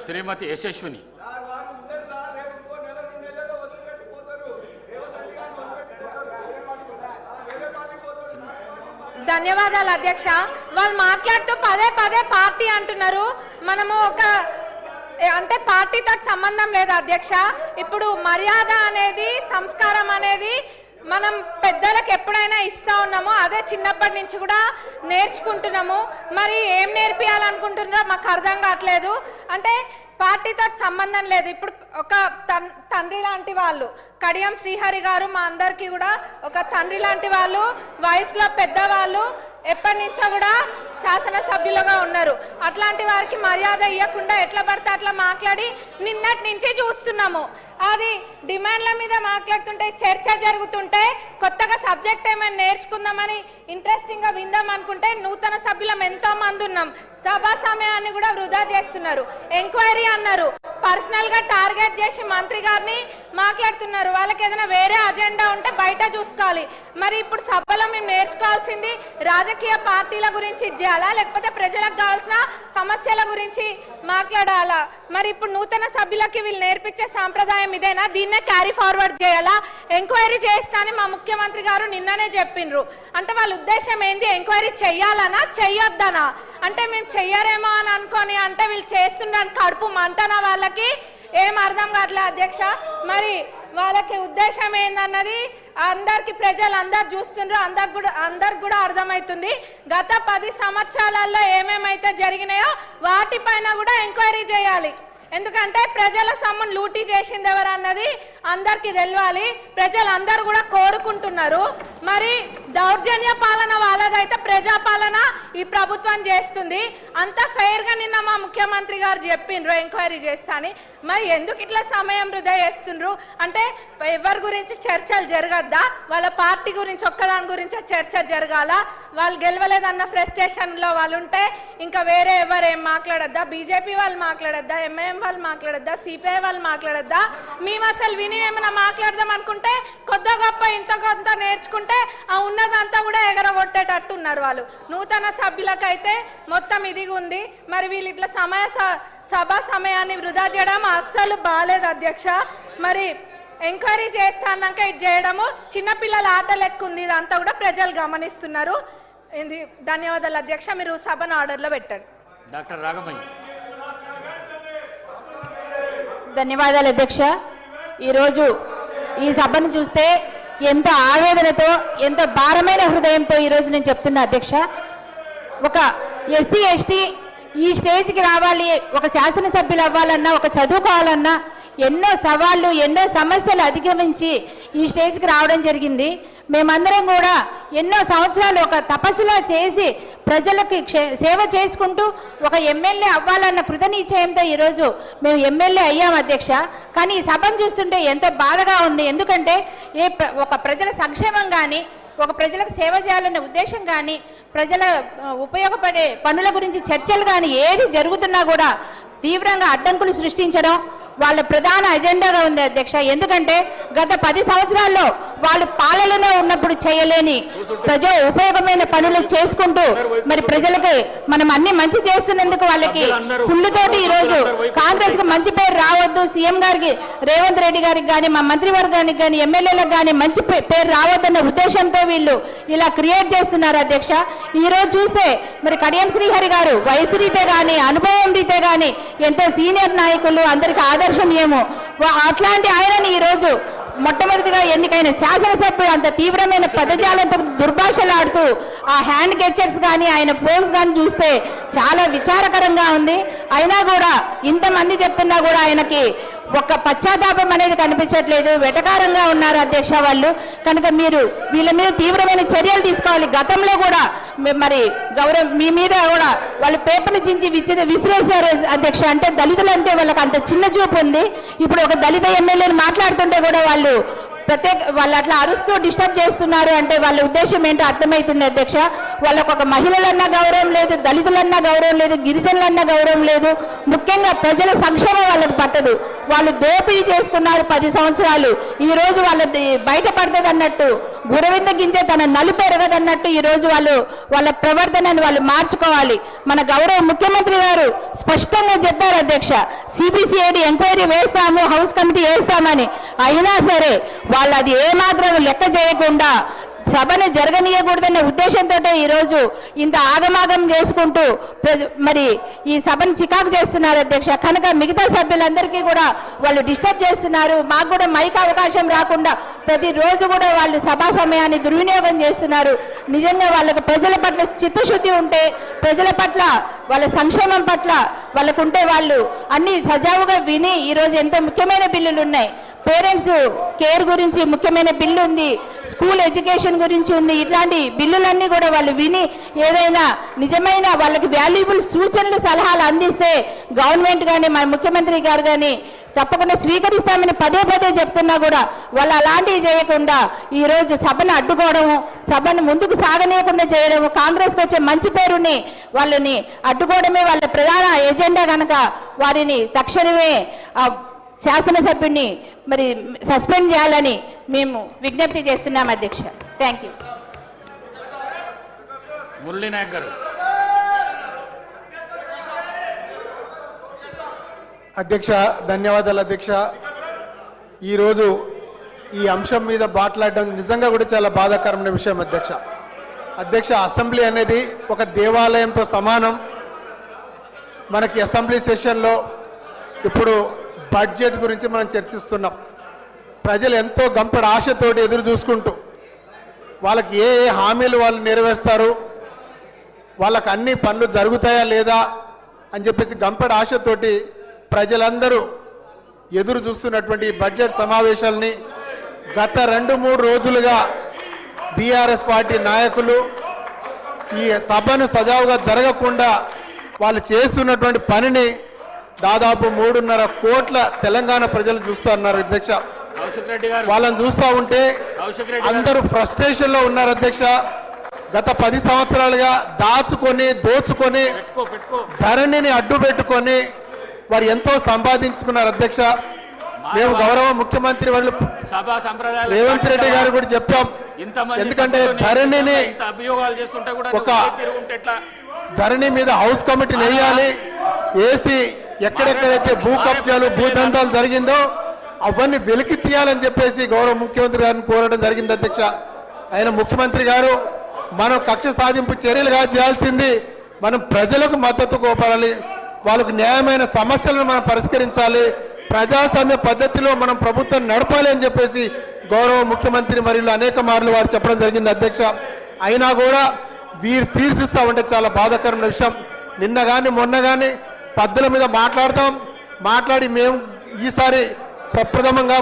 శ్రీమతి యశస్విని. ధన్యవాదాలు అధ్యక్ష. వాళ్ళు మాట్లాడుతూ పదే పదే పార్టీ అంటున్నారు. మనము అంటే పార్టీతో సంబంధం లేదు అధ్యక్ష. ఇప్పుడు మర్యాద అనేది, సంస్కారం అనేది మనం పెద్దలకు ఎప్పుడైనా ఇస్తా ఉన్నామో అదే చిన్నప్పటి నుంచి కూడా నేర్చుకుంటున్నాము. మరి ఏం నేర్పియాలనుకుంటున్నారో మాకు అర్థం కావట్లేదు. అంటే పార్టీతో సంబంధం లేదు. ఇప్పుడు ఒక తండ్రి లాంటి వాళ్ళు కడియం శ్రీహరి గారు మా అందరికీ కూడా ఒక తండ్రి లాంటి వాళ్ళు, వయసులో పెద్దవాళ్ళు, ఎప్పటి నుంచో కూడా శాసనసభ్యులుగా ఉన్నారు. అట్లాంటి వారికి మర్యాద ఇవ్వకుండా ఎట్లా పడితే అట్లా మాట్లాడి నిన్నటి నుంచి చూస్తున్నాము. అది డిమాండ్ల మీద మాట్లాడుతుంటే, చర్చ జరుగుతుంటే, కొత్తగా సబ్జెక్ట్ ఏమైనా నేర్చుకుందామని ఇంట్రెస్టింగ్గా విందాం అనుకుంటే నూతన సభ్యులం ఎంతో మంది ఉన్నాం. సభా సమయాన్ని కూడా వృధా చేస్తున్నారు. ఎంక్వైరీ అన్నారు, పర్సనల్గా టార్గెట్ చేసి మంత్రి గారిని మాట్లాడుతున్నారు. వాళ్ళకి ఏదైనా వేరే అజెండా ఉంటే బయట చూసుకోవాలి. మరి ఇప్పుడు సభలో మేము నేర్చుకోవాల్సింది రాజకీయ పార్టీల గురించి చేయాలా, లేకపోతే ప్రజలకు కావాల్సిన సమస్యల గురించి మాట్లాడాలా? మరి ఇప్పుడు నూతన సభ్యులకి వీళ్ళు నేర్పించే సాంప్రదాయం ఇదేనా? దీన్నే క్యారీ ఫార్వర్డ్ చేయాలా? ఎంక్వైరీ చేస్తానని మా ముఖ్యమంత్రి గారు నిన్ననే చెప్పిండ్రు. అంటే వాళ్ళ ఉద్దేశం ఏంది? ఎంక్వైరీ చెయ్యాలనా చెయ్యొద్దనా? అంటే మేము చెయ్యరేమో అని అనుకొని అంటే వీళ్ళు చేస్తుండని కడుపు మంటనా? వాళ్ళకి ఏం అర్థం కావట్లేదు అధ్యక్ష. మరి వాళ్ళకి ఉద్దేశం ఏందన్నది అందరికి ప్రజలందరూ చూస్తుండ్రు, అందరికి కూడా అర్థమవుతుంది. గత 10 సంవత్సరాలలో ఏమేమైతే జరిగినాయో వాటిపైన కూడా ఎంక్వైరీ చేయాలి. ఎందుకంటే ప్రజల సొమ్మును లూటీ చేసింది ఎవరు అన్నది అందరికీ తెలియాలి. ప్రజలందరూ కూడా కోరుకుంటున్నారు. మరి దౌర్జన్య పాలన వాళ్ళదైతే ప్రజాపాలన ఈ ప్రభుత్వం చేస్తుంది. అంత ఫెయిర్గా నిన్న మా ముఖ్యమంత్రి గారు చెప్పిండ్రు ఎంక్వైరీ చేస్తాని. మరి ఎందుకు ఇట్లా సమయం వృధా చేస్తుండ్రు? అంటే ఎవరి గురించి చర్చలు జరగద్దా? వాళ్ళ పార్టీ గురించి ఒక్కదాని గురించి చర్చ జరగాల? వాళ్ళు గెలవలేదన్న ఫ్రస్ట్రేషన్లో వాళ్ళు ఉంటే ఇంకా వేరే ఎవరు ఏం మాట్లాడద్దా? బీజేపీ వాళ్ళు మాట్లాడద్దా? ఎంఐఎం వాళ్ళు మాట్లాడద్దా? సిపిఐ వాళ్ళు మాట్లాడద్దా? మేము అసలు విని ఏమైనా మాట్లాడదాం అనుకుంటే కొద్ది గొప్ప ఇంత కొంత నేర్చుకుంటే ఆ ఉన్నదంతా కూడా ఎగరగొట్టేటట్టున్నారు వాళ్ళు. నూతన సభ్యులకైతే మొత్తం ఇది ఉంది. మరి వీళ్ళు ఇట్లా సభా సమయాన్ని వృధా చేయడం అస్సలు బాలేదు అధ్యక్ష. మరి ఎంక్వైరీ చేస్తాక ఇది చేయడము చిన్నపిల్లల ఆట లెక్క ఉంది. ఇదంతా కూడా ప్రజలు గమనిస్తున్నారు. ధన్యవాదాలు అధ్యక్ష. మీరు సభను ఆర్డర్లో పెట్టండి. డాక్టర్ రాఘమయ్య. ధన్యవాదాలు అధ్యక్ష. ఈరోజు ఈ సభను చూస్తే ఎంత ఆవేదనతో, ఎంత భారమైన హృదయంతో ఈరోజు నేను చెప్తున్నా అధ్యక్ష. ఒక ఎస్సీ ఎస్టీ ఈ స్టేజ్కి రావాలి, ఒక శాసనసభ్యులు అవ్వాలన్నా, ఒక చదువుకోవాలన్నా ఎన్నో సవాళ్ళు, ఎన్నో సమస్యలు అధిగమించి ఈ స్టేజ్కి రావడం జరిగింది. మేమందరం కూడా ఎన్నో సంవత్సరాలు ఒక తపస్సులా చేసి ప్రజలకి సేవ చేసుకుంటూ ఒక ఎమ్మెల్యే అవ్వాలన్న కృతనిశ్చయంతో ఈరోజు మేము ఎమ్మెల్యే అయ్యాం అధ్యక్ష. కానీ ఈ సభను చూస్తుంటే ఎంతో బాధగా ఉంది. ఎందుకంటే ఒక ప్రజల సంక్షేమం కానీ, ఒక ప్రజలకు సేవ చేయాలనే ఉద్దేశం కానీ, ప్రజల ఉపయోగపడే పనుల గురించి చర్చలు కానీ ఏది జరుగుతున్నా కూడా తీవ్రంగా అడ్డంకులు సృష్టించడం వాళ్ళ ప్రధాన ఎజెండాగా ఉంది అధ్యక్ష. ఎందుకంటే గత 10 సంవత్సరాల్లో వాళ్ళు పాలనలో ఉన్నప్పుడు చేయలేని ప్రజా ఉపయోగమైన పనులు చేసుకుంటూ మరి ప్రజలకి మనం అన్ని మంచి చేస్తున్నందుకు వాళ్ళకి కుళ్ళుతోటి ఈరోజు కాంగ్రెస్ కు మంచి పేరు రావద్దు, సీఎం గారికి రేవంత్ రెడ్డి గారికి కానీ, మా మంత్రివర్గానికి కానీ, ఎమ్మెల్యేలకు కానీ మంచి పేరు రావద్దన్న ఉద్దేశంతో వీళ్ళు ఇలా క్రియేట్ చేస్తున్నారు అధ్యక్ష. ఈ రోజు చూస్తే మరి కడియం శ్రీహరి గారు వయసు రీతే కానీ, అనుభవం రీతే కానీ ఎంతో సీనియర్ నాయకులు, అందరికీ ఆదర్శనీయము. అట్లాంటి ఆయనని ఈరోజు మొట్టమొదటిగా ఎన్నికైన శాసనసభ్యుడు అంత తీవ్రమైన పదజాలంతో దుర్భాషలాడుతూ ఆ హ్యాండ్ గెస్చర్స్ కానీ, ఆయన పోజ్ కానీ చూస్తే చాలా విచారకరంగా ఉంది. అయినా కూడా ఇంతమంది చెప్తున్నా కూడా ఆయనకి ఒక పశ్చాత్తాపం అనేది కనిపించట్లేదు. వెటకారంగా ఉన్నారు అధ్యక్ష వాళ్ళు. కనుక మీరు వీళ్ళ మీద తీవ్రమైన చర్యలు తీసుకోవాలి. గతంలో కూడా మరి మీ మీద కూడా వాళ్ళు పేపర్లు చించి విసిరేశారు అధ్యక్ష. అంటే దళితులు అంటే వాళ్ళకి అంత చిన్న చూపు ఉంది. ఇప్పుడు ఒక దళిత ఎమ్మెల్యేని మాట్లాడుతుంటే కూడా వాళ్ళు అట్లా అరుస్తూ డిస్టర్బ్ చేస్తున్నారు అంటే వాళ్ళ ఉద్దేశం ఏంటో అర్థమవుతుంది అధ్యక్ష. వాళ్ళకు ఒక మహిళలన్నా గౌరవం లేదు, దళితులన్నా గౌరవం లేదు, గిరిజనులన్నా గౌరవం లేదు. ముఖ్యంగా ప్రజల సంక్షేమం వాళ్ళకు పట్టదు. వాళ్ళు దోపిడీ చేసుకున్నారు 10 సంవత్సరాలు. ఈ రోజు వాళ్ళది బయటపడుతుంది అన్నట్టు, గురవింద గింజ తన నలుపు ఎరగదన్నట్టు ఈ రోజు వాళ్ళ ప్రవర్తనను వాళ్ళు మార్చుకోవాలి. మన గౌరవ ముఖ్యమంత్రి గారు స్పష్టంగా చెప్పారు అధ్యక్ష, సిబిసిఐడి ఎంక్వైరీ వేస్తాము, హౌస్ కమిటీ వేస్తామని. అయినా సరే వాళ్ళు అది ఏమాత్రం లెక్క చేయకుండా సభను జరగనీయకూడదనే ఉద్దేశంతో ఈరోజు ఇంత ఆగమాగం చేసుకుంటూ మరి ఈ సభను చికాకు చేస్తున్నారు అధ్యక్ష. కనుక మిగతా సభ్యులందరికీ కూడా వాళ్ళు డిస్టర్బ్ చేస్తున్నారు. మాకు కూడా మైక్ అవకాశం రాకుండా ప్రతిరోజు కూడా వాళ్ళు సభా సమయాన్ని దుర్వినియోగం చేస్తున్నారు. నిజంగా వాళ్ళకు ప్రజల పట్ల చిత్తశుద్ధి ఉంటే, ప్రజల పట్ల వాళ్ళ సంక్షేమం పట్ల వాళ్ళకుంటే వాళ్ళు అన్ని సజావుగా విని ఈరోజు ఎంతో ముఖ్యమైన బిల్లులు ఉన్నాయి. పేరెంట్స్ కేర్ గురించి ముఖ్యమైన బిల్లు ఉంది, స్కూల్ ఎడ్యుకేషన్ గురించి ఉంది. ఇట్లాంటి బిల్లులన్నీ కూడా వాళ్ళు విని ఏదైనా నిజమైన వాళ్ళకి వాల్యుబుల్ సూచనలు సలహాలు అందిస్తే గవర్నమెంట్ కానీ మన ముఖ్యమంత్రి గారు కానీ తప్పకుండా స్వీకరిస్తామని పదే పదే చెప్తున్నా కూడా వాళ్ళు అలాంటివి చేయకుండా ఈరోజు సభను అడ్డుకోవడము, సభను ముందుకు సాగనీయకుండా చేయడము, కాంగ్రెస్కి వచ్చే మంచి పేరుని వాళ్ళని అడ్డుకోవడమే వాళ్ళ ప్రధాన ఎజెండా. కనుక వారిని తక్షణమే శాసనసభ్యుడిని మరి సస్పెండ్ చేయాలని మేము విజ్ఞప్తి చేస్తున్నాం అధ్యక్ష. Thank you. మురళీ నాయక్ గారు. అధ్యక్ష ధన్యవాదాలు అధ్యక్ష. ఈరోజు ఈ అంశం మీద మాట్లాడడం నిజంగా కూడా చాలా బాధాకరమైన విషయం అధ్యక్ష. అధ్యక్ష, అసెంబ్లీ అనేది ఒక దేవాలయంతో సమానం. మనకి అసెంబ్లీ సెషన్లో ఇప్పుడు బడ్జెట్ గురించి మనం చర్చిస్తున్నాం. ప్రజలు ఎంతో గంపడి ఆశతోటి ఎదురు చూసుకుంటూ వాళ్ళకి ఏ హామీలు వాళ్ళు నెరవేరుస్తారు, వాళ్ళకి అన్ని పనులు జరుగుతాయా లేదా అని చెప్పేసి గంపడి ఆశతోటి ప్రజలందరూ ఎదురు చూస్తున్నటువంటి బడ్జెట్ సమావేశాలని గత 2-3 రోజులుగా బీఆర్ఎస్ పార్టీ నాయకులు ఈ సభను సజావుగా జరగకుండా వాళ్ళు చేస్తున్నటువంటి పనిని దాదాపు 3.5 కోట్ల తెలంగాణ ప్రజలు చూస్తున్నారు అధ్యక్ష. వాళ్ళని చూస్తూ ఉంటే అందరూ ఫ్రస్ట్రేషన్ లో ఉన్నారు అధ్యక్ష. గత 10 సంవత్సరాలుగా దాచుకొని దోచుకొని ధరణిని అడ్డు పెట్టుకొని వారు ఎంతో సంపాదించుకున్నారు అధ్యక్ష. మేము గౌరవ ముఖ్యమంత్రి వాళ్ళు రేవంత్ రెడ్డి గారు కూడా చెప్పాం. ఎందుకంటే ధరణిని ఒక ధరణి మీద హౌస్ కమిటీని వేయాలి, వేసి ఎక్కడెక్కడైతే భూ కబ్జాలు భూదందాలు జరిగిందో అవన్నీ వెలికి తీయాలని చెప్పేసి గౌరవ ముఖ్యమంత్రి గారిని కోరడం జరిగింది అధ్యక్ష. ఆయన ముఖ్యమంత్రి గారు మనం కక్ష సాధింపు చర్యలుగా చేయాల్సింది మనం ప్రజలకు మద్దతు కోపాలి, వాళ్ళకు న్యాయమైన సమస్యలను మనం పరిష్కరించాలి, ప్రజాస్వామ్య పద్ధతిలో మనం ప్రభుత్వం నడపాలి అని చెప్పేసి గౌరవ ముఖ్యమంత్రి మరియు అనేక మార్లు వారు చెప్పడం జరిగింది అధ్యక్ష. అయినా కూడా వీరు తీర్చిస్తా ఉంటే చాలా బాధాకరమైన విషయం. నిన్న కానీ మొన్న కానీ పద్ధతుల మీద మాట్లాడి మేము ఈసారి ప్రప్రథమంగా